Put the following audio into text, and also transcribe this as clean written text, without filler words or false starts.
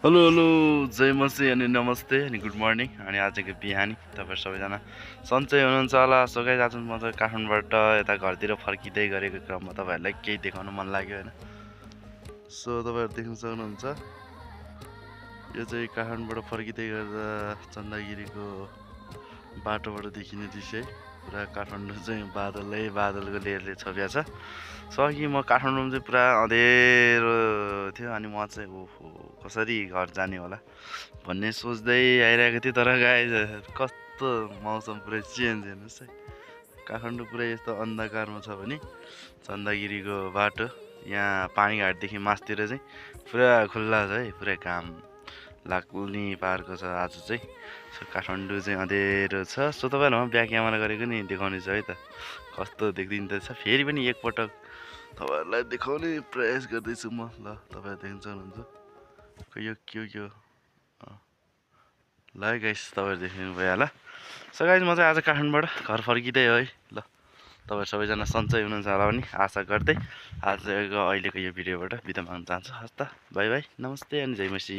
Hello hello जय मसी अनि नमस्ते अनि गुड मर्निङ अनि आजको बिहानी तपाईहरु सबैजना सन्चै हुनुहुन्छ होला। सो गाइस आज म चाहिँ काठमाडौँबाट यता घरतिर फर्किँदै गरेको क्रममा तपाईहरुलाई केही देखाउन मन लाग्यो हैन। सो तपाईहरु देख्न सक्नुहुन्छ यो चाहिँ काठमाडौँबाट फर्किँदै गर्दा चन्दागिरीको बाटोबाट देखिने दृश्य है। पुरा काठमाडौँ चाहिँ बादलको लेयरले छप्या छ। सो अघि म काठमाडौँमा चाहिँ पुरा अँधेरो थियो अनि म चाहिँ ओहो कसरी घर जाने होला भन्ने सोच्दै आइरहेको थिएँ। तर गाइस कस्तो मौसम पुरै चेन्ज हेर्नुहोस् है। काठमाडौँ पुरै यस्तो अन्धकारमा छ भने चन्दागिरीको बाटो यहाँ पानीघाटदेखि मास्तिर चाहिँ पुरा खुल्ला छ है। पुरै घाम लाग्ने पारको छ आज चाहिँ। सो काठमाडौँ चाहिँ अँधेरो छ। सो तपाईँहरूलाई म ब्याक क्यामेरा गरेको नि देखाउने छु है त कस्तो देखिँदैछ। फेरि पनि एकपटक तपाईँहरूलाई देखाउने प्रयास गर्दैछु म। ल तपाईँहरू देख्न सक्नुहुन्छ यो के हो ल है गाइस तपाईँहरू देख्नु भयो होला। सो गाइस म चाहिँ आज काठमाडौँबाट घर फर्किँदै हो है। ल तपाईहरु सबैजना सन्चै हुनुहुन्छ होला भनी आशा गर्दै आजको अहिलेको यो भिडियोबाट बिदा माग्न चाहन्छु। हस् त बाई बाई नमस्ते अनि जय मसी।